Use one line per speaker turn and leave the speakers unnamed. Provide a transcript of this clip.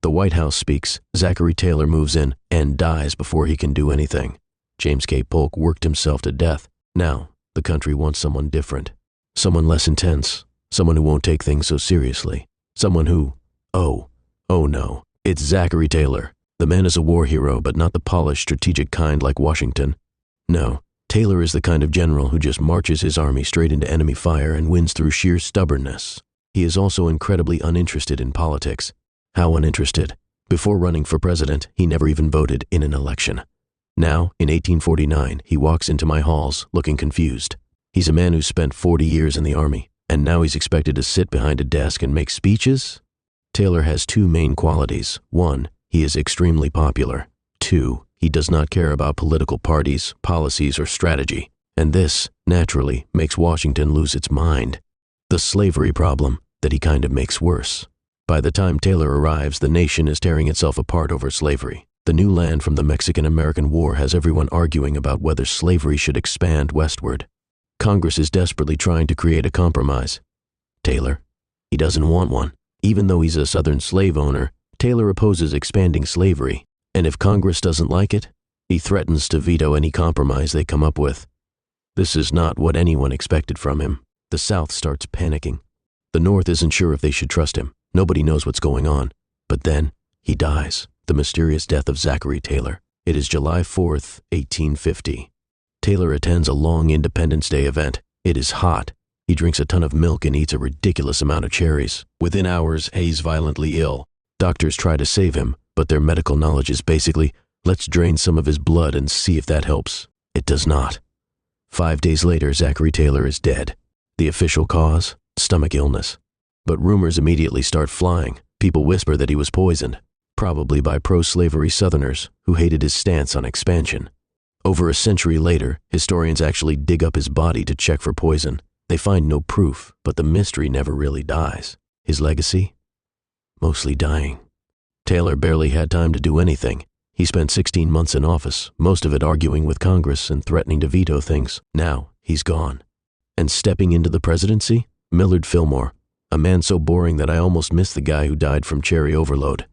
The White House speaks, Zachary Taylor moves in, and dies before he can do anything. James K. Polk worked himself to death. Now, the country wants someone different. Someone less intense. Someone who won't take things so seriously. Someone who, oh no, it's Zachary Taylor. The man is a war hero, but not the polished, strategic kind like Washington. No, Taylor is the kind of general who just marches his army straight into enemy fire and wins through sheer stubbornness. He is also incredibly uninterested in politics. How uninterested? Before running for president, he never even voted in an election. Now, in 1849, he walks into my halls looking confused. He's a man who spent 40 years in the army, and now he's expected to sit behind a desk and make speeches? Taylor has two main qualities. One, he is extremely popular. Two, he does not care about political parties, policies, or strategy. And this, naturally, makes Washington lose its mind. The slavery problem that he kind of makes worse. By the time Taylor arrives, the nation is tearing itself apart over slavery. The new land from the Mexican-American War has everyone arguing about whether slavery should expand westward. Congress is desperately trying to create a compromise. Taylor, he doesn't want one. Even though he's a Southern slave owner, Taylor opposes expanding slavery, and if Congress doesn't like it, he threatens to veto any compromise they come up with. This is not what anyone expected from him. The South starts panicking. The North isn't sure if they should trust him. Nobody knows what's going on. But then, he dies. The mysterious death of Zachary Taylor. It is July 4th, 1850. Taylor attends a long Independence Day event. It is hot. He drinks a ton of milk and eats a ridiculous amount of cherries. Within hours, he's violently ill. Doctors try to save him, but their medical knowledge is basically, let's drain some of his blood and see if that helps. It does not. 5 days later, Zachary Taylor is dead. The official cause? Stomach illness. But rumors immediately start flying. People whisper that he was poisoned, probably by pro-slavery Southerners who hated his stance on expansion. Over a century later, historians actually dig up his body to check for poison. They find no proof, but the mystery never really dies. His legacy? Mostly dying. Taylor barely had time to do anything. He spent 16 months in office, most of it arguing with Congress and threatening to veto things. Now, he's gone. And stepping into the presidency? Millard Fillmore, a man so boring that I almost missed the guy who died from cherry overload.